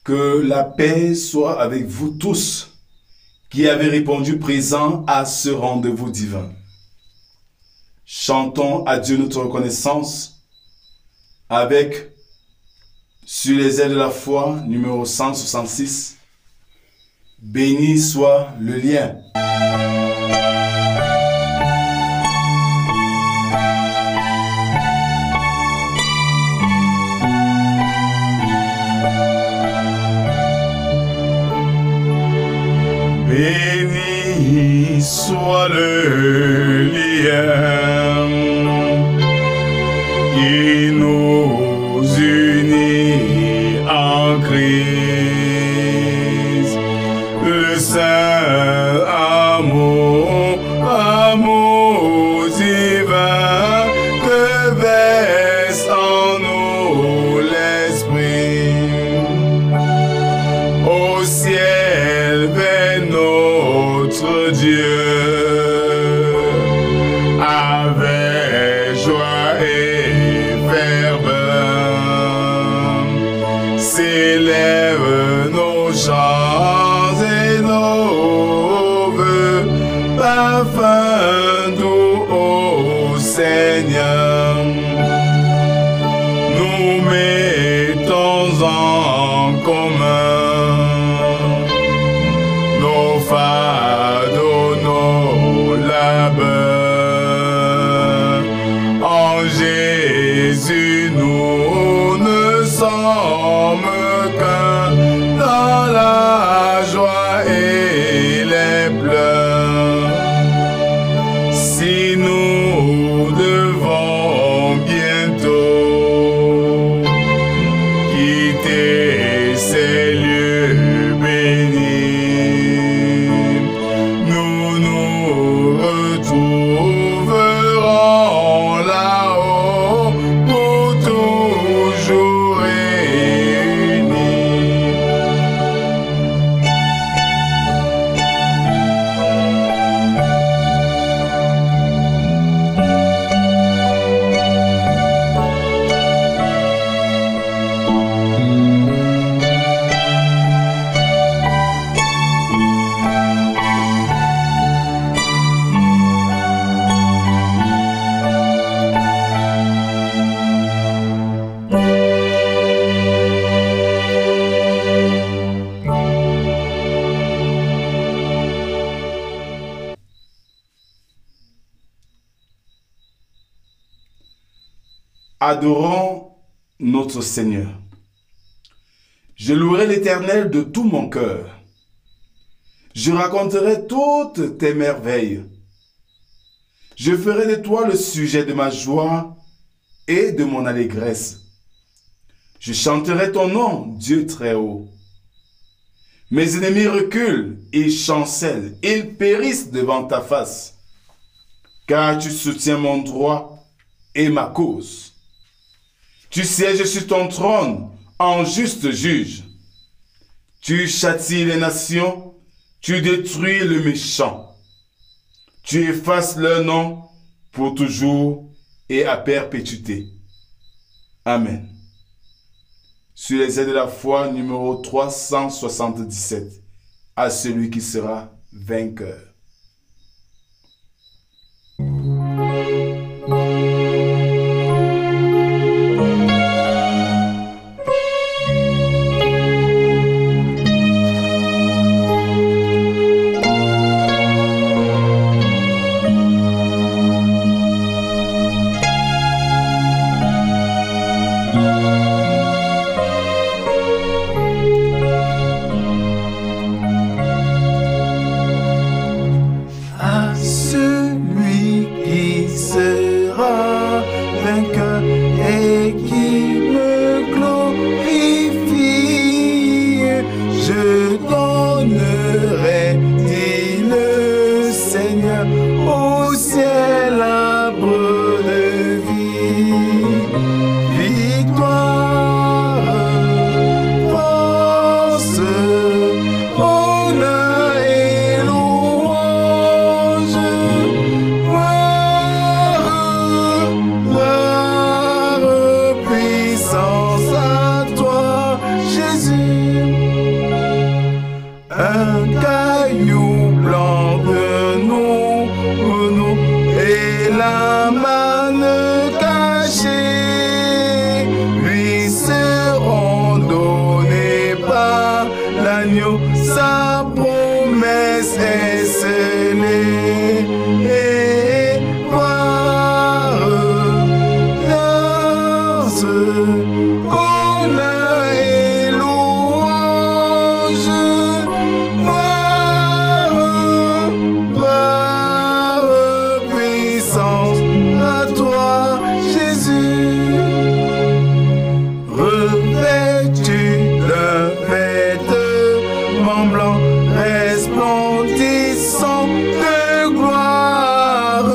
Que la paix soit avec vous tous qui avez répondu présent à ce rendez-vous divin. Chantons à Dieu notre reconnaissance avec Sur les ailes de la foi, numéro 166. Béni soit le lien. Béni soit le lien qui nous unit en Christ, le saint amour divin que verse en nous l'Esprit. Au ciel vers notre Dieu, avec joie et ferveur, s'élèvent nos chants et nos vœux, parfum doux au Seigneur. Nous mettons en commun nos fardeaux, nos labeurs. En Jésus, nous ne sommes qu'un dans la joie et les pleurs. Si nous devons bientôt quitter ces lieux bénis, nous nous retrouverons là-haut pour toujours réunis. Adorons notre Seigneur. Je louerai l'Éternel de tout mon cœur. Je raconterai toutes tes merveilles. Je ferai de toi le sujet de ma joie et de mon allégresse. Je chanterai ton nom, Dieu très haut. Mes ennemis reculent, ils chancellent, ils périssent devant ta face, car tu soutiens mon droit et ma cause. Tu sièges sur ton trône en juste juge. Tu châties les nations, tu détruis le méchant. Tu effaces leur nom pour toujours et à perpétuité. Amen. Sur les ailes de la foi, numéro 377, à celui qui sera vainqueur. caillou blanc que nous, et la manne cachée lui seront données par l'agneau. Sa promesse est scellée. Et gloire, danse, honneur et louange, gloire, puissance à toi, Jésus. Revêtu d'un vêtement blanc, resplendissant de gloire,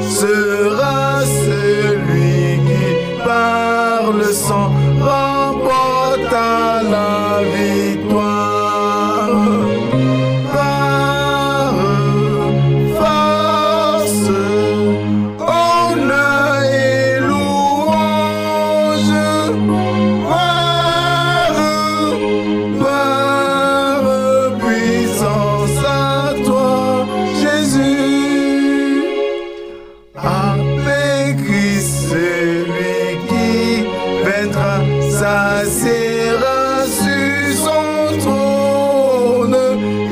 sera celui qui, par le sang, remporta la victoire. Par force, honneur et louange, gloire, puissance à toi, Jésus. Avec Christ, celui qui vaincra s'assiera sur son trône,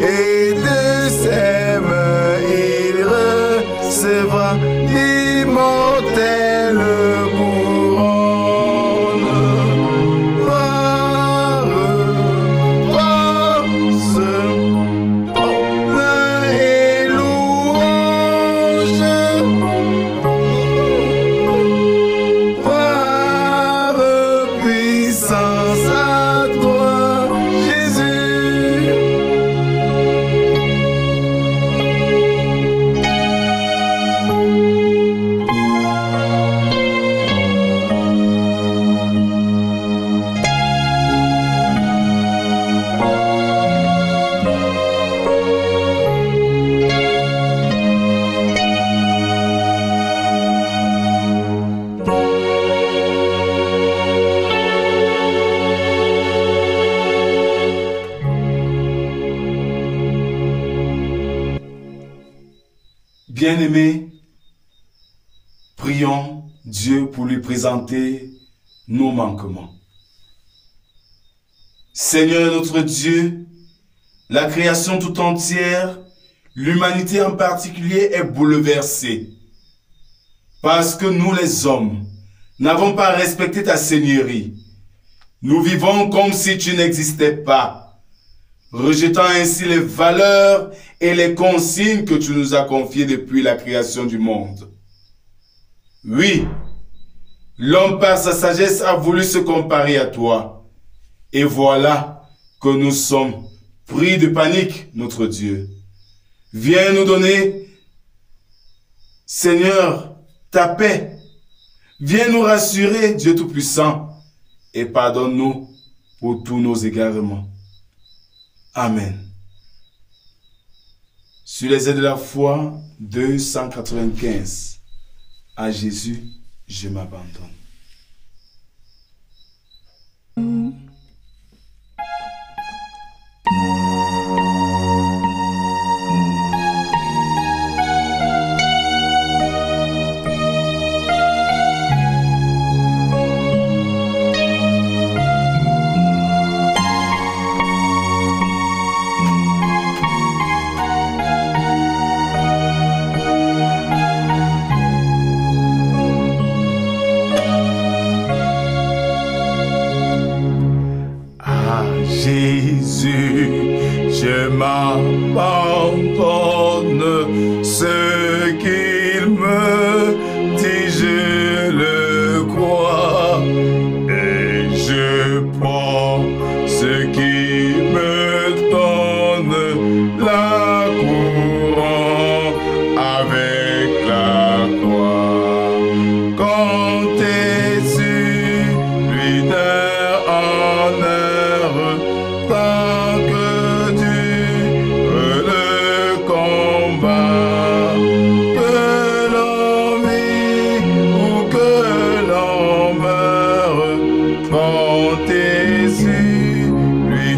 et de ses mains il recevra l'immortelle couronne. Gloire, force, honneur et louange, gloire, puissance à toi, Jésus. Bien-aimés, prions Dieu pour lui présenter nos manquements. Seigneur notre Dieu, la création tout entière, l'humanité en particulier est bouleversée. Parce que nous les hommes n'avons pas respecté ta seigneurie. Nous vivons comme si tu n'existais pas, rejetant ainsi les valeurs et les consignes que tu nous as confiées depuis la création du monde. Oui, l'homme par sa sagesse a voulu se comparer à toi. Et voilà que nous sommes pris de panique, notre Dieu. Viens nous donner, Seigneur, ta paix. Viens nous rassurer, Dieu Tout-Puissant, et pardonne-nous pour tous nos égarements. Amen. Sur les aides de la foi, 295. À Jésus, je m'abandonne. Je m'abandonne, ce qu'il me dit, je le crois, et je prends ce qu'il me donne, la couronne avec la croix. Comptez sur lui d'heure en heure, tant que comptez sur lui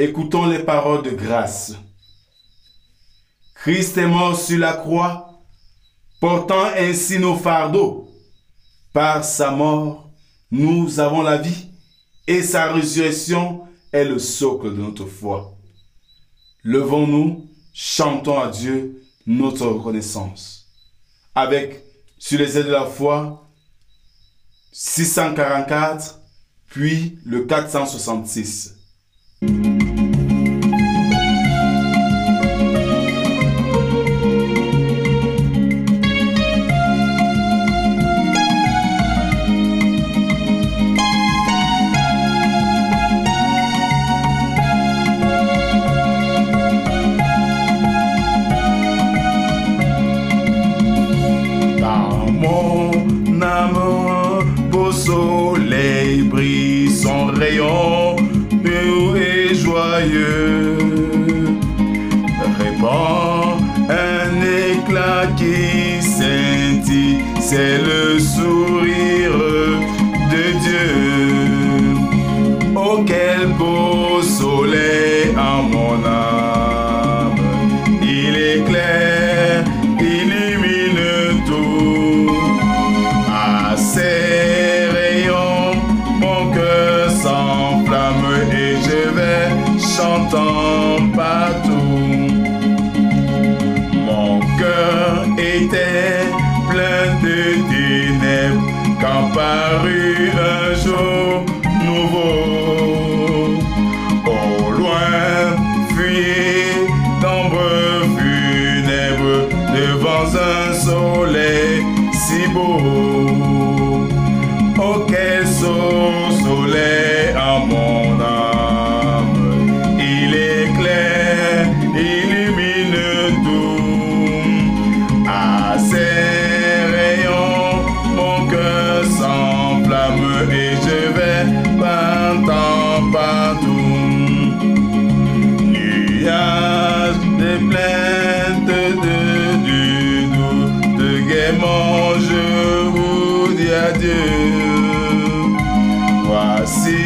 Écoutons les paroles de grâce. Christ est mort sur la croix, portant ainsi nos fardeaux. Par sa mort, nous avons la vie, et sa résurrection est le socle de notre foi. Levons-nous, chantons à Dieu notre reconnaissance. Avec, sur les ailes de la foi, 644, puis le 466. Soleil brille, son rayon pur et joyeux répand un éclat qui scintille, c'est le sourire de Dieu. Oh, quel beau soleil en mon âme, il éclaire, illumine tout. À ses chantant partout. Mon cœur était plein de ténèbres quand parut un jour nouveau. Au loin fuyait d'ombres funèbres devant un soleil si beau. Oh, quel soleil en mon âme, il éclaire, illumine tout. À ses rayons, mon cœur s'enflamme et je vais partant partout. Nuages de plaintes, du doux, de gaiement, je vous dis adieu. Voici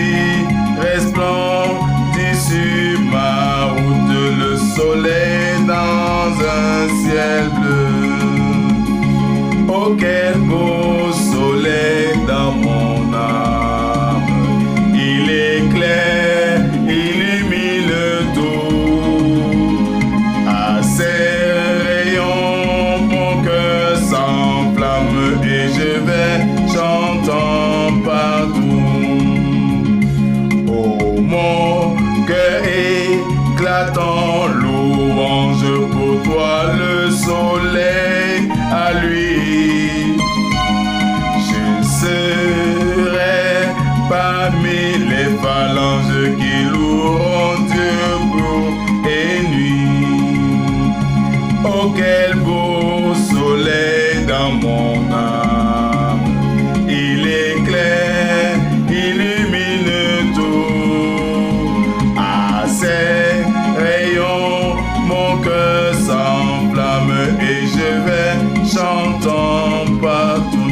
resplendit sur ma route le soleil dans un ciel bleu. Oh, quel beau soleil dans mon âme, il éclaire, illumine tout. À ses rayons, mon cœur s'enflamme et je vais chantant partout. Mon cœur éclatant louange pour toi, le soleil à lui. Je serai parmi les phalanges qui loueront Dieu jour et nuit. Oh, quel beau soleil dans mon âme, il éclaire, illumine tout. À ses rayons, mon cœur s'enflamme et je vais chantant partout.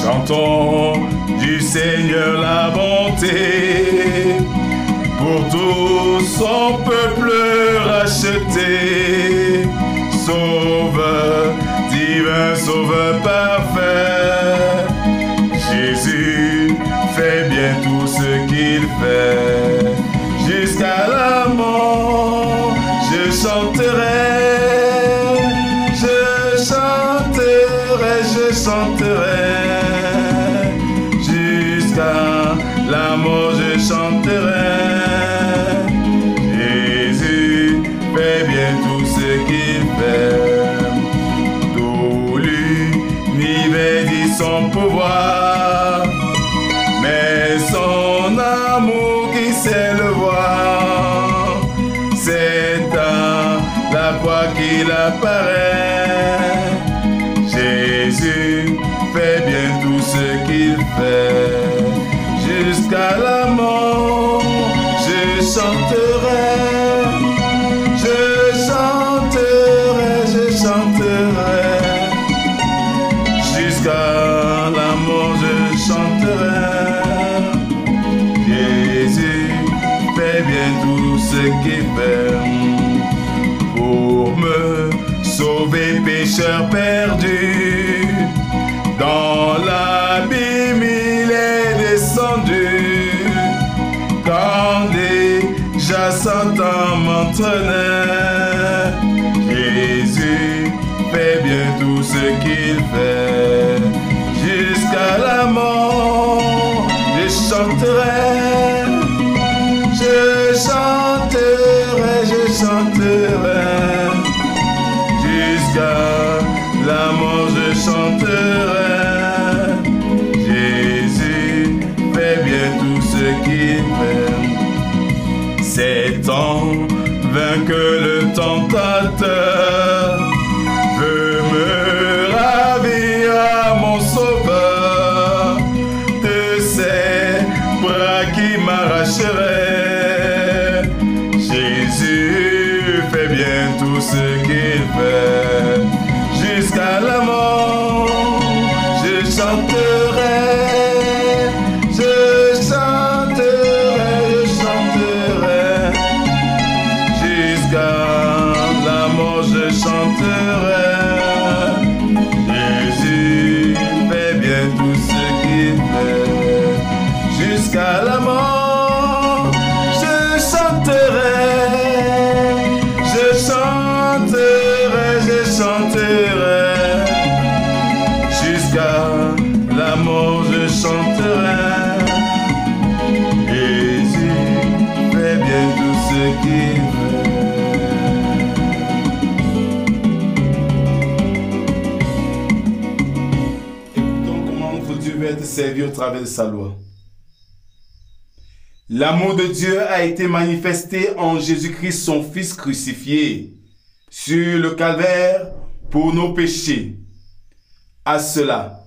Chantons du Seigneur la bonté, pour tout son peuple racheté. Sauveur, divin sauveur parfait, Jésus fait bien tout ce qu'il fait. Jusqu'à la mort, je chanterai, je chanterai, je chanterai. Jusqu'à la mort je chanterai. Jésus fait bien tout ce qu'il fait. Tout l'univers dit son pouvoir, mais son amour qui sait le voir. C'est à la croix qu'il apparaît. Jésus pécheur perdu. Dans l'abîme il est descendu. Quand déjà Satan m'entraînait, Jésus fait bien tout ce qu'il fait. Jusqu'à la mort, je chanterai, je chanterai, je chanterai. Jusqu'à la mort, je chanterai. Jésus fait bien tout ce qu'il fait. C'est en vain que le tentateur veut me ravir à mon sauveur de ses bras qui m'arracheraient. Jésus fait bien tout ce qu'il fait. Jusqu'à la mort, je chanterai, je chanterai, je chanterai. Jusqu'à la mort, je chanterai. Jésus fait bien tout ce qu'il fait. Jusqu'à la mort, je chanterai, je chanterai, je chanterai. Jusqu'à la mort, je chanterai. Jésus fait bien tout ce qu'il fait. Écoutons comment notre Dieu veut être servi au travers de sa loi. L'amour de Dieu a été manifesté en Jésus-Christ, son Fils crucifié, sur le calvaire pour nos péchés. À cela,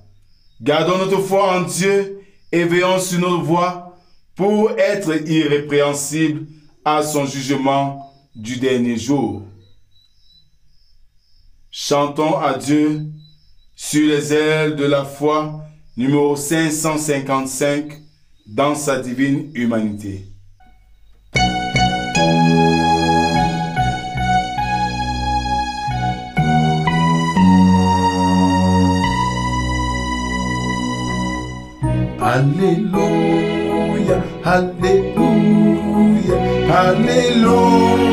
gardons notre foi en Dieu et veillons sur nos voies pour être irrépréhensibles à son jugement du dernier jour. Chantons à Dieu sur les ailes de la foi, numéro 555, dans sa divine humanité. Alléluia, alléluia, alléluia.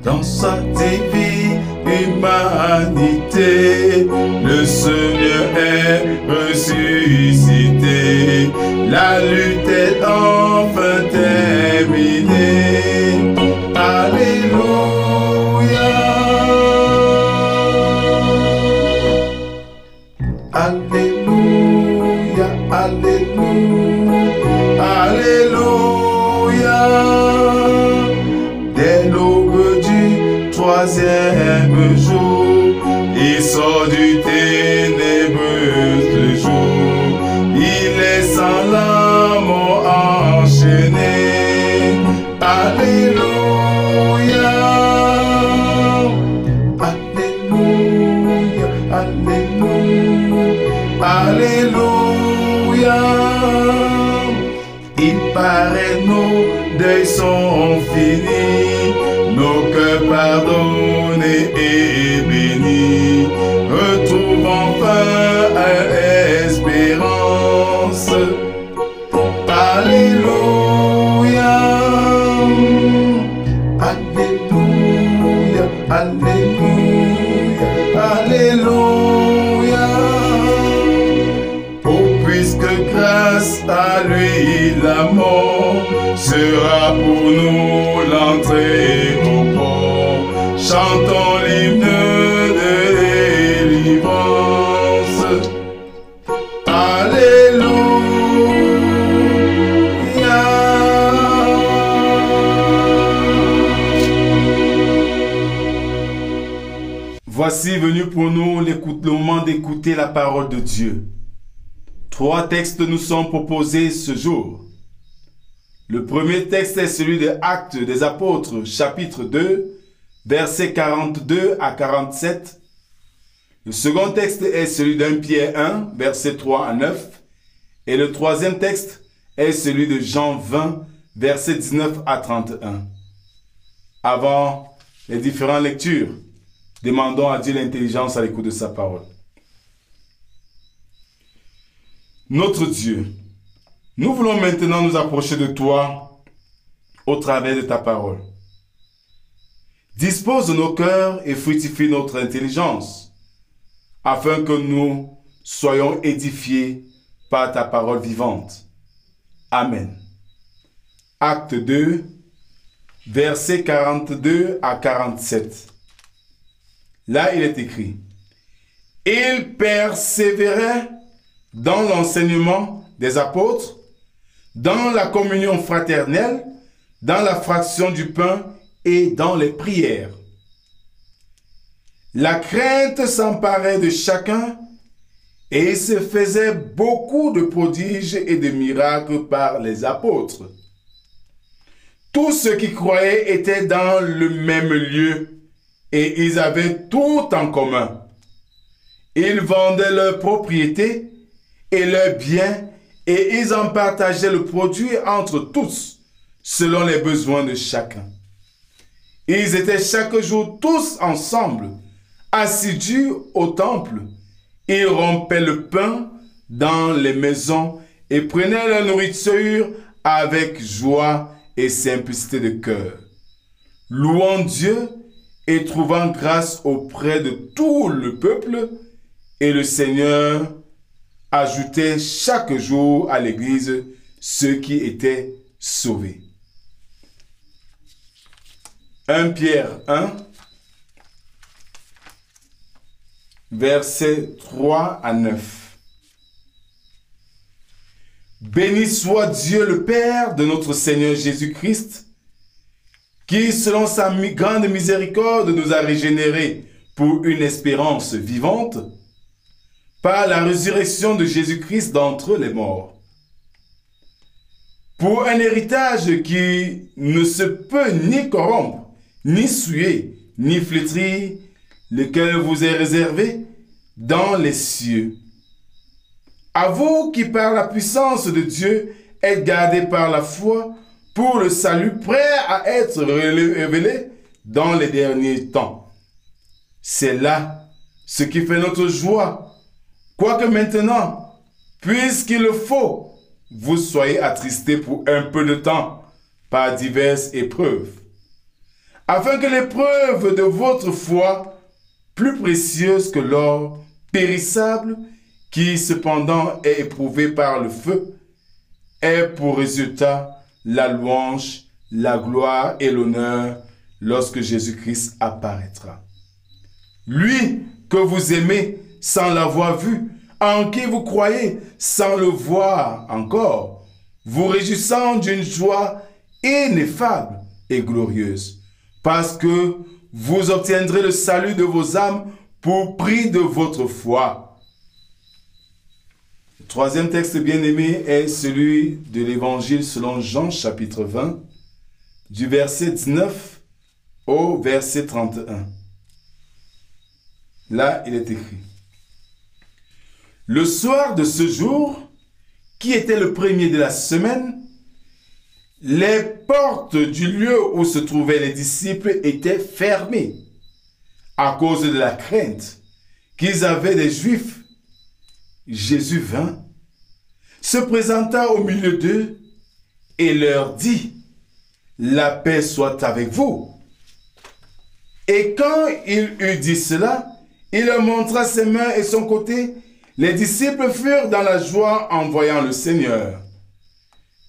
Dans sa divine humanité, le Seigneur est ressuscité. La lutte est enfin terminée. Alléluia. Alléluia, alléluia, alléluia. Dès l'aube du troisième jour, il sort du ténébreux jour. Il est sans la mort enchaîné. Alléluia, alléluia, alléluia, alléluia. Il paraît nos deuils sont finis, nos cœurs pardonnés et bénis. Retrouve enfin espérance. Alléluia, alléluia, alléluia, alléluia. Oh, puisque grâce à lui la mort sera pour nous l'entrée au port. Chantons l'hymne de délivrance. Alléluia. Voici venu pour nous le moment d'écouter la parole de Dieu. 3 textes nous sont proposés ce jour. Le premier texte est celui de Actes des Apôtres, chapitre 2, versets 42 à 47. Le second texte est celui d'1 Pierre 1, versets 3 à 9. Et le troisième texte est celui de Jean 20, versets 19 à 31. Avant les différentes lectures, Demandons à Dieu l'intelligence à l'écoute de sa parole. Notre Dieu, nous voulons maintenant nous approcher de toi au travers de ta parole. Dispose de nos cœurs et fructifie notre intelligence, afin que nous soyons édifiés par ta parole vivante. Amen. Acte 2, versets 42 à 47. Là, il est écrit: il persévérait dans l'enseignement des apôtres, dans la communion fraternelle, dans la fraction du pain et dans les prières. La crainte s'emparait de chacun et il se faisait beaucoup de prodiges et de miracles par les apôtres. Tous ceux qui croyaient étaient dans le même lieu et ils avaient tout en commun. Ils vendaient leurs propriétés et leurs biens et ils en partageaient le produit entre tous, selon les besoins de chacun. Ils étaient chaque jour tous ensemble, assidus au temple. Ils rompaient le pain dans les maisons et prenaient leur nourriture avec joie et simplicité de cœur, louant Dieu et trouvant grâce auprès de tout le peuple, et le Seigneur ajoutait chaque jour à l'Église ceux qui étaient sauvés. 1 Pierre 1, versets 3 à 9. Béni soit Dieu le Père de notre Seigneur Jésus-Christ, qui, selon sa grande miséricorde, nous a régénérés pour une espérance vivante, par la résurrection de Jésus-Christ d'entre les morts, pour un héritage qui ne se peut ni corrompre, ni souiller, ni flétrir, lequel vous est réservé dans les cieux. À vous qui, par la puissance de Dieu, êtes gardés par la foi pour le salut, prêt à être révélé dans les derniers temps. C'est là ce qui fait notre joie, quoique maintenant, puisqu'il le faut, vous soyez attristés pour un peu de temps par diverses épreuves, afin que l'épreuve de votre foi, plus précieuse que l'or périssable, qui cependant est éprouvé par le feu, ait pour résultat la louange, la gloire et l'honneur lorsque Jésus-Christ apparaîtra. Lui que vous aimez sans l'avoir vu, en qui vous croyez sans le voir encore, vous réjouissant d'une joie ineffable et glorieuse, parce que vous obtiendrez le salut de vos âmes pour prix de votre foi. Le troisième texte bien-aimé est celui de l'Évangile selon Jean, chapitre 20, du verset 19 au verset 31. Là, il est écrit: le soir de ce jour, qui était le premier de la semaine, les portes du lieu où se trouvaient les disciples étaient fermées à cause de la crainte qu'ils avaient des Juifs. Jésus vint, se présenta au milieu d'eux et leur dit: la paix soit avec vous. Et quand il eut dit cela, il leur montra ses mains et son côté. Les disciples furent dans la joie en voyant le Seigneur.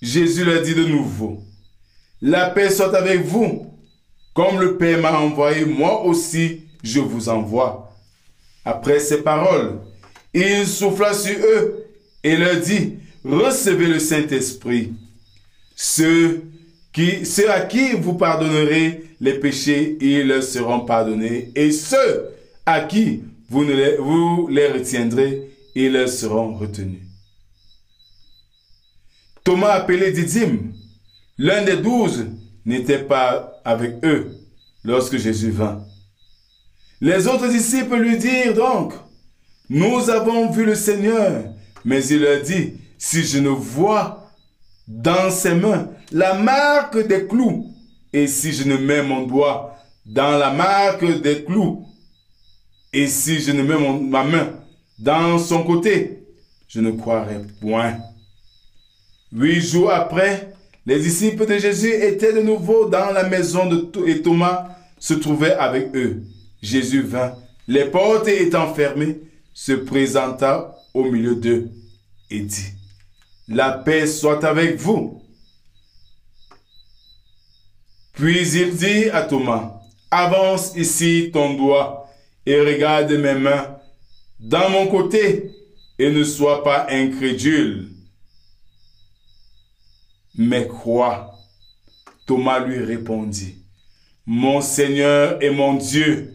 Jésus leur dit de nouveau: la paix soit avec vous. Comme le Père m'a envoyé, moi aussi je vous envoie. Après ces paroles, il souffla sur eux et leur dit: recevez le Saint-Esprit. Ceux à qui vous pardonnerez les péchés, ils leur seront pardonnés. Et ceux à qui vous les retiendrez, ils leur seront retenus. Thomas, appelé Didyme, l'un des 12, n'était pas avec eux lorsque Jésus vint. Les autres disciples lui dirent donc: nous avons vu le Seigneur. Mais il leur dit: si je ne vois dans ses mains la marque des clous, et si je ne mets mon doigt dans la marque des clous, Et si je ne mets ma main dans son côté, je ne croirai point. 8 jours après, les disciples de Jésus étaient de nouveau dans la maison et Thomas se trouvait avec eux. Jésus vint, les portes étant fermées, se présenta au milieu d'eux et dit, « La paix soit avec vous. » Puis il dit à Thomas, « Avance ici ton doigt et regarde mes mains dans mon côté et ne sois pas incrédule, mais crois. » Thomas lui répondit, « Mon Seigneur et mon Dieu. »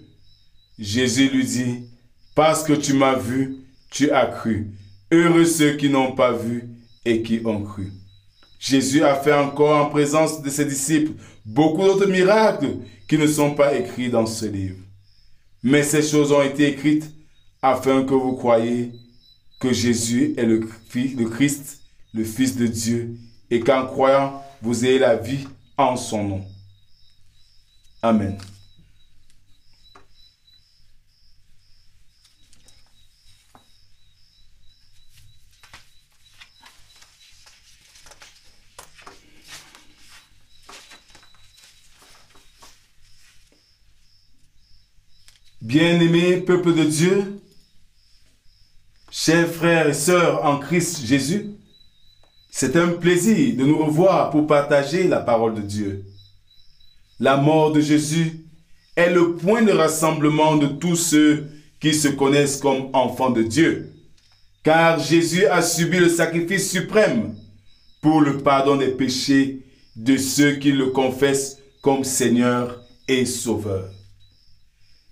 Jésus lui dit, « Parce que tu m'as vu, tu as cru. Heureux ceux qui n'ont pas vu et qui ont cru. » Jésus a fait encore en présence de ses disciples beaucoup d'autres miracles qui ne sont pas écrits dans ce livre. Mais ces choses ont été écrites afin que vous croyiez que Jésus est le Christ, le Fils de Dieu, et qu'en croyant, vous ayez la vie en son nom. Amen. Bien-aimés peuple de Dieu, chers frères et sœurs en Christ Jésus, c'est un plaisir de nous revoir pour partager la parole de Dieu. La mort de Jésus est le point de rassemblement de tous ceux qui se connaissent comme enfants de Dieu, car Jésus a subi le sacrifice suprême pour le pardon des péchés de ceux qui le confessent comme Seigneur et Sauveur.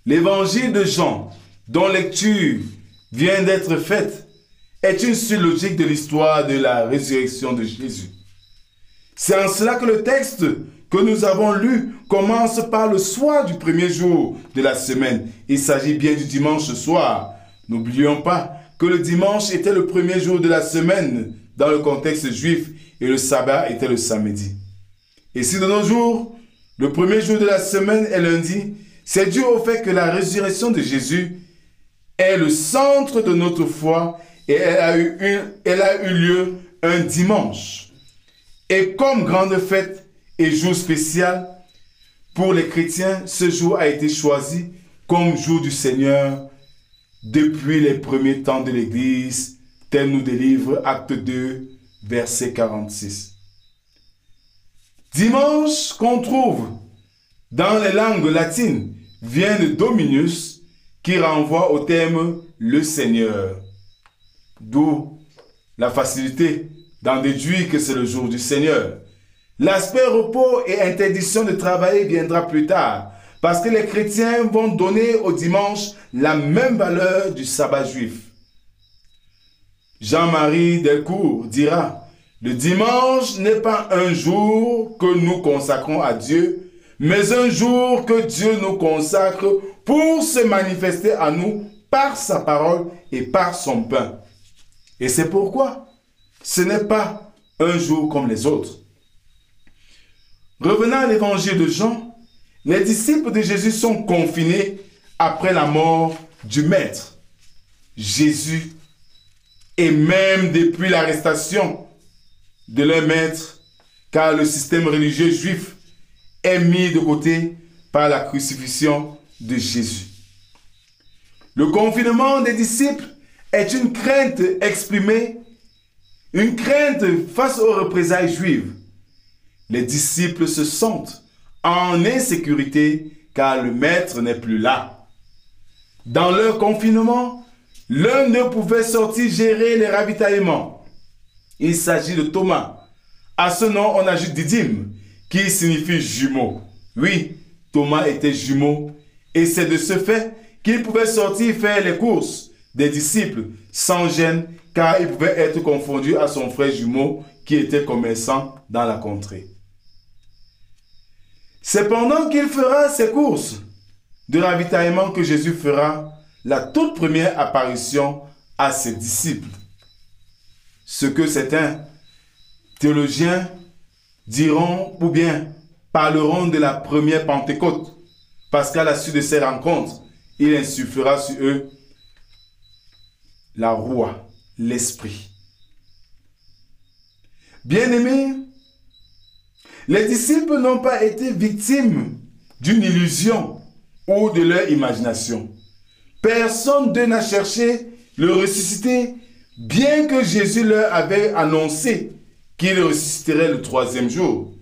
L'évangile de Jean, dont lecture vient d'être faite, est une suite logique de l'histoire de la résurrection de Jésus. C'est en cela que le texte que nous avons lu commence par le soir du premier jour de la semaine. Il s'agit bien du dimanche soir. N'oublions pas que le dimanche était le premier jour de la semaine dans le contexte juif et le sabbat était le samedi. Et si de nos jours, le premier jour de la semaine est lundi, c'est dû au fait que la résurrection de Jésus est le centre de notre foi et elle a eu lieu un dimanche. Et comme grande fête et jour spécial, pour les chrétiens, ce jour a été choisi comme jour du Seigneur depuis les premiers temps de l'Église, tel nous délivre Acte 2, verset 46. Dimanche qu'on trouve dans les langues latines vient de Dominus, qui renvoie au terme « le Seigneur », d'où la facilité d'en déduire que c'est le jour du Seigneur. L'aspect repos et interdiction de travailler viendra plus tard, parce que les chrétiens vont donner au dimanche la même valeur du sabbat juif. Jean-Marie Delcourt dira, « Le dimanche n'est pas un jour que nous consacrons à Dieu, mais un jour que Dieu nous consacre pour se manifester à nous par sa parole et par son pain. » Et c'est pourquoi ce n'est pas un jour comme les autres. Revenant à l'évangile de Jean, les disciples de Jésus sont confinés après la mort du Maître, Jésus, et même depuis l'arrestation de leur Maître, car le système religieux juif est mis de côté par la crucifixion de Jésus. Le confinement des disciples est une crainte exprimée, une crainte face aux représailles juives. Les disciples se sentent en insécurité car le Maître n'est plus là. Dans leur confinement, l'un ne pouvait sortir gérer les ravitaillements. Il s'agit de Thomas. À ce nom, on ajoute Didyme, qui signifie jumeau. Oui, Thomas était jumeau, et c'est de ce fait qu'il pouvait sortir faire les courses des disciples sans gêne, car il pouvait être confondu à son frère jumeau qui était commerçant dans la contrée. C'est pendant qu'il fera ses courses de ravitaillement que Jésus fera la toute première apparition à ses disciples. Ce que certains théologiens diront ou bien parleront de la première Pentecôte, parce qu'à la suite de ces rencontres, il insufflera sur eux la Roua, l'Esprit. Bien-aimés, les disciples n'ont pas été victimes d'une illusion ou de leur imagination. Personne d'eux n'a cherché le ressusciter, bien que Jésus leur avait annoncé qu'il ressusciterait le 3e jour.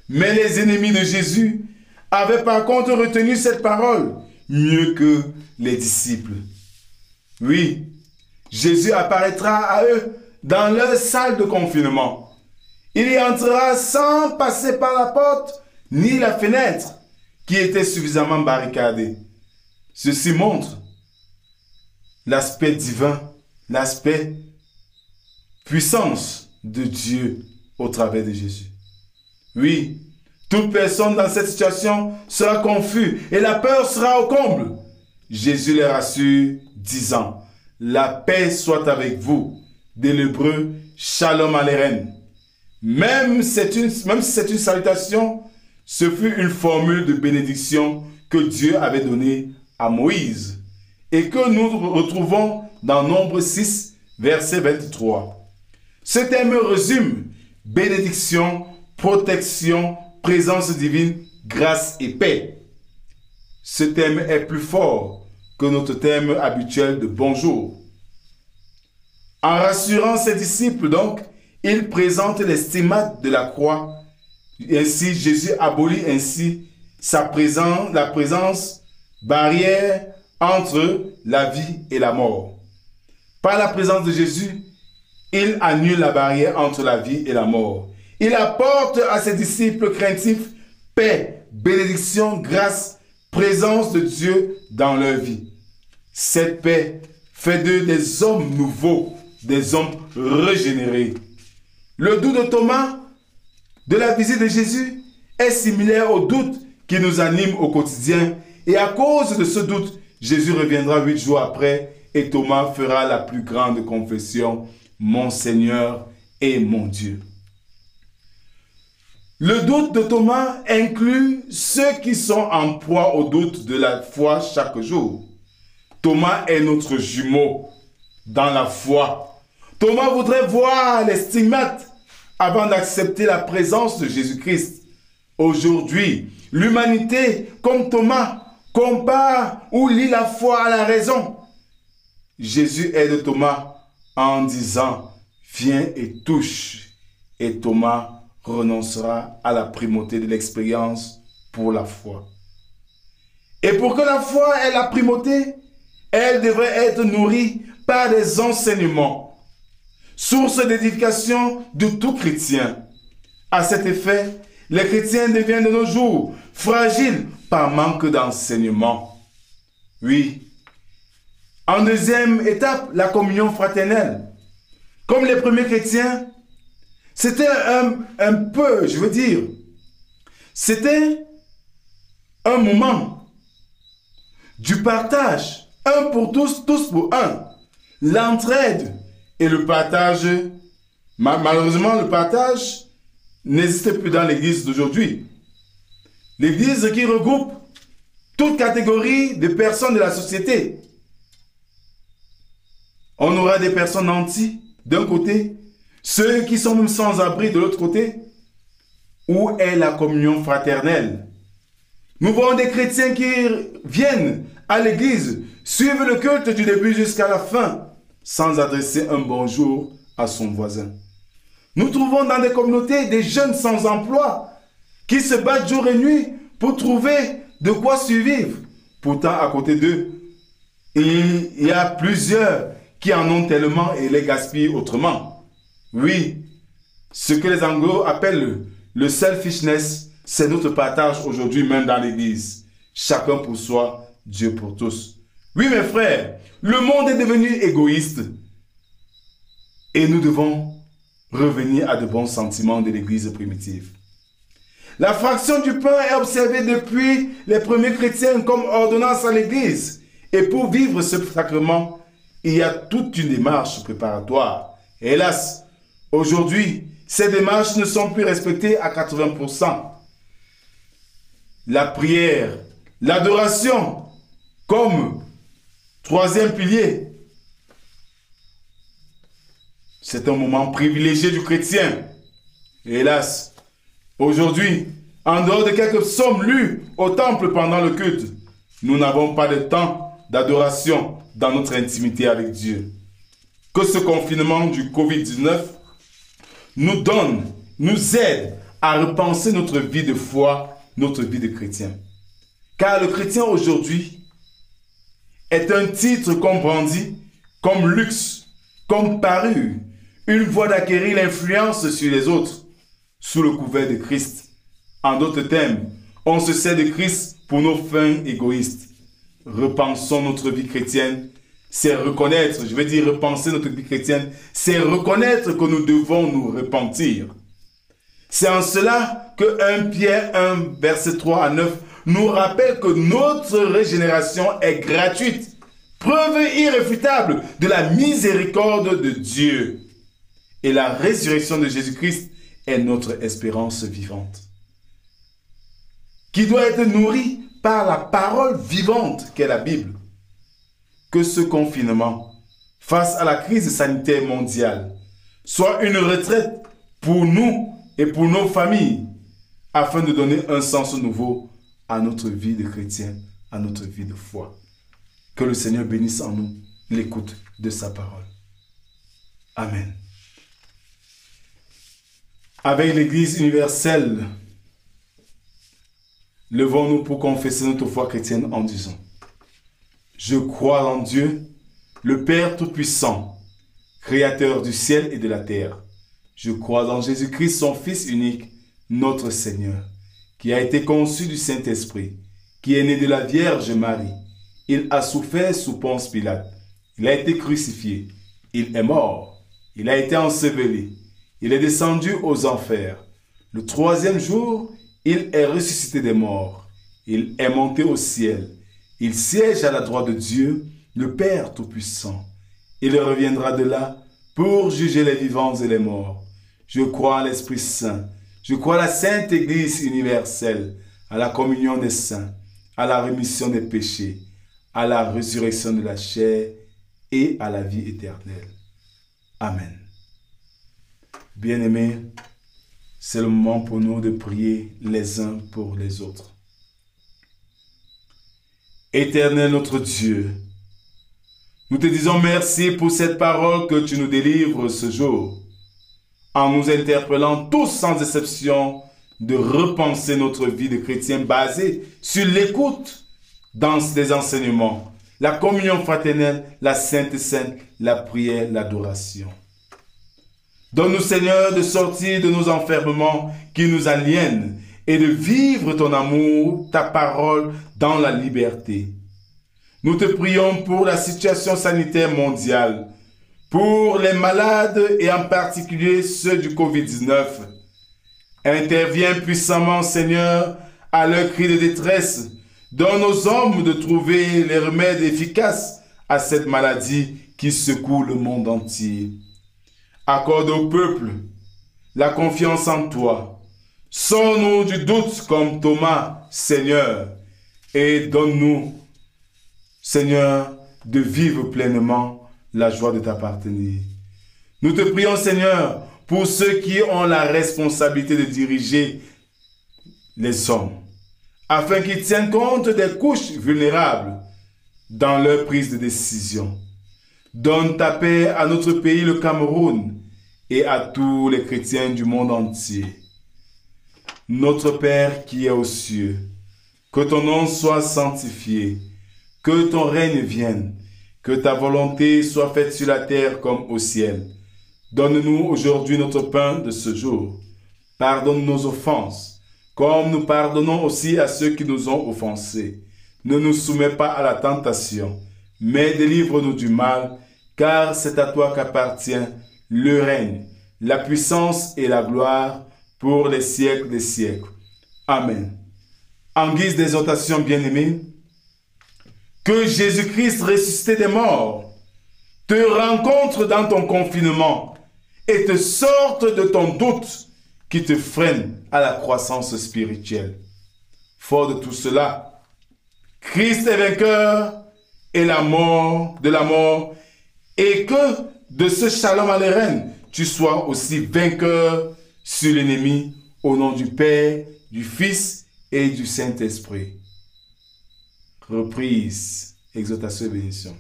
Mais les ennemis de Jésus avaient par contre retenu cette parole mieux que les disciples. Oui, Jésus apparaîtra à eux dans leur salle de confinement. Il y entrera sans passer par la porte ni la fenêtre qui était suffisamment barricadée. Ceci montre l'aspect divin, l'aspect puissance de Dieu au travers de Jésus. Oui, toute personne dans cette situation sera confuse et la peur sera au comble. Jésus les rassure, disant, « La paix soit avec vous ». De l'hébreu, « Shalom Aleichem ». Même si c'est une salutation, ce fut une formule de bénédiction que Dieu avait donnée à Moïse et que nous retrouvons dans Nombre 6, verset 23. Ce terme résume bénédiction, protection, présence divine, grâce et paix. Ce terme est plus fort que notre terme habituel de bonjour. En rassurant ses disciples, donc, il présente les stigmates de la croix. Ainsi, Jésus abolit ainsi la présence barrière entre la vie et la mort. Par la présence de Jésus, il annule la barrière entre la vie et la mort. Il apporte à ses disciples craintifs paix, bénédiction, grâce, présence de Dieu dans leur vie. Cette paix fait d'eux des hommes nouveaux, des hommes régénérés. Le doute de Thomas de la visite de Jésus est similaire au doute qui nous anime au quotidien. Et à cause de ce doute, Jésus reviendra 8 jours après et Thomas fera la plus grande confession, « Mon Seigneur et mon Dieu ». Le doute de Thomas inclut ceux qui sont en proie au doute de la foi chaque jour. Thomas est notre jumeau dans la foi. Thomas voudrait voir les stigmates avant d'accepter la présence de Jésus-Christ. Aujourd'hui, l'humanité, comme Thomas, compare ou lie la foi à la raison. Jésus aide Thomas en disant « Viens et touche ». Et Thomas renoncera à la primauté de l'expérience pour la foi. Et pour que la foi ait la primauté, elle devrait être nourrie par des enseignements, source d'édification de tout chrétien. À cet effet, les chrétiens deviennent de nos jours fragiles par manque d'enseignement. Oui. En deuxième étape, la communion fraternelle. Comme les premiers chrétiens, c'était c'était un moment du partage, un pour tous, tous pour un. L'entraide et le partage, malheureusement le partage n'existe plus dans l'église d'aujourd'hui. L'église qui regroupe toute catégorie de personnes de la société. On aura des personnes nantis d'un côté, ceux qui sont même sans abri de l'autre côté. Où est la communion fraternelle? Nous voyons des chrétiens qui viennent à l'église, suivent le culte du début jusqu'à la fin, sans adresser un bonjour à son voisin. Nous trouvons dans des communautés des jeunes sans emploi qui se battent jour et nuit pour trouver de quoi survivre. Pourtant, à côté d'eux, il y a plusieurs qui en ont tellement et les gaspillent autrement. Oui, ce que les Anglo appellent le selfishness, c'est notre partage aujourd'hui même dans l'église. Chacun pour soi, Dieu pour tous. Oui, mes frères, le monde est devenu égoïste. Et nous devons revenir à de bons sentiments de l'église primitive. La fraction du pain est observée depuis les premiers chrétiens comme ordonnance à l'église. Et pour vivre ce sacrement, il y a toute une démarche préparatoire. Hélas, aujourd'hui, ces démarches ne sont plus respectées à 80%. La prière, l'adoration, comme Troisième pilier, c'est un moment privilégié du chrétien. Et hélas, aujourd'hui, en dehors de quelques psaumes lus au temple pendant le culte, nous n'avons pas de temps d'adoration dans notre intimité avec Dieu. Que ce confinement du Covid-19 nous aide à repenser notre vie de foi, notre vie de chrétien. Car le chrétien aujourd'hui est un titre qu'on brandit comme luxe, comme parure, une voie d'acquérir l'influence sur les autres, sous le couvert de Christ. En d'autres termes, on se sert de Christ pour nos fins égoïstes. Repensons notre vie chrétienne, c'est reconnaître, repenser notre vie chrétienne, c'est reconnaître que nous devons nous repentir. C'est en cela que 1 Pierre 1, verset 3 à 9, nous rappelle que notre régénération est gratuite, preuve irréfutable de la miséricorde de Dieu. Et la résurrection de Jésus-Christ est notre espérance vivante, qui doit être nourrie par la parole vivante qu'est la Bible. Que ce confinement, face à la crise sanitaire mondiale, soit une retraite pour nous et pour nos familles, afin de donner un sens nouveau à notre vie de chrétien, à notre vie de foi. Que le Seigneur bénisse en nous l'écoute de sa parole. Amen. Avec l'Église universelle, levons-nous pour confesser notre foi chrétienne en disant: je crois en Dieu, le Père Tout-Puissant, Créateur du ciel et de la terre. Je crois en Jésus-Christ, son Fils unique, notre Seigneur, qui a été conçu du Saint-Esprit, qui est né de la Vierge Marie. Il a souffert sous Ponce Pilate. Il a été crucifié. Il est mort. Il a été enseveli. Il est descendu aux enfers. Le troisième jour, il est ressuscité des morts. Il est monté au ciel. Il siège à la droite de Dieu, le Père Tout-Puissant. Il reviendra de là pour juger les vivants et les morts. Je crois en l'Esprit Saint. Je crois à la Sainte Église universelle, à la communion des saints, à la rémission des péchés, à la résurrection de la chair et à la vie éternelle. Amen. Bien-aimés, c'est le moment pour nous de prier les uns pour les autres. Éternel notre Dieu, nous te disons merci pour cette parole que tu nous délivres ce jour, en nous interpellant tous sans exception de repenser notre vie de chrétien basée sur l'écoute dans des enseignements, la communion fraternelle, la Sainte Seine, la prière, l'adoration. Donne-nous, Seigneur, de sortir de nos enfermements qui nous aliènent et de vivre ton amour, ta parole dans la liberté. Nous te prions pour la situation sanitaire mondiale, pour les malades et en particulier ceux du Covid-19. Interviens puissamment, Seigneur, à leur cri de détresse. Donne aux hommes de trouver les remèdes efficaces à cette maladie qui secoue le monde entier. Accorde au peuple la confiance en toi. Sors-nous du doute comme Thomas, Seigneur, et donne-nous, Seigneur, de vivre pleinement la joie de t'appartenir. Nous te prions, Seigneur, pour ceux qui ont la responsabilité de diriger les hommes, afin qu'ils tiennent compte des couches vulnérables dans leur prise de décision. Donne ta paix à notre pays, le Cameroun, et à tous les chrétiens du monde entier. Notre Père qui est aux cieux, que ton nom soit sanctifié, que ton règne vienne, que ta volonté soit faite sur la terre comme au ciel. Donne-nous aujourd'hui notre pain de ce jour. Pardonne nos offenses, comme nous pardonnons aussi à ceux qui nous ont offensés. Ne nous soumets pas à la tentation, mais délivre-nous du mal, car c'est à toi qu'appartient le règne, la puissance et la gloire pour les siècles des siècles. Amen. En guise d'exhortation, bien-aimés, que Jésus-Christ ressuscité des morts te rencontre dans ton confinement et te sorte de ton doute qui te freine à la croissance spirituelle. Fort de tout cela, Christ est vainqueur et la mort de la mort, et que de ce shalom aleichem, tu sois aussi vainqueur sur l'ennemi au nom du Père, du Fils et du Saint-Esprit. Reprise, exhortation et bénédiction.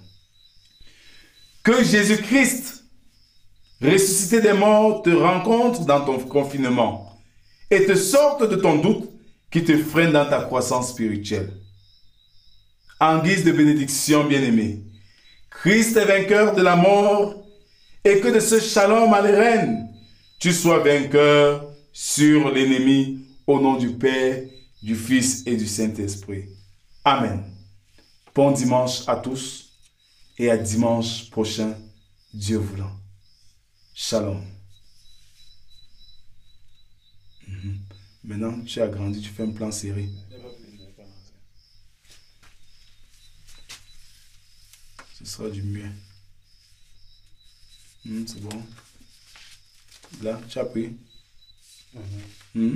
Que Jésus-Christ, ressuscité des morts, te rencontre dans ton confinement et te sorte de ton doute qui te freine dans ta croissance spirituelle. En guise de bénédiction, bien-aimé, Christ est vainqueur de la mort et que de ce shalom aleichem, tu sois vainqueur sur l'ennemi au nom du Père, du Fils et du Saint-Esprit. Amen. Bon dimanche à tous et à dimanche prochain, Dieu voulant. Shalom. Maintenant, tu as grandi, tu fais un plan serré. Ce sera du mieux. C'est bon. Là, tu as pris. Ouais.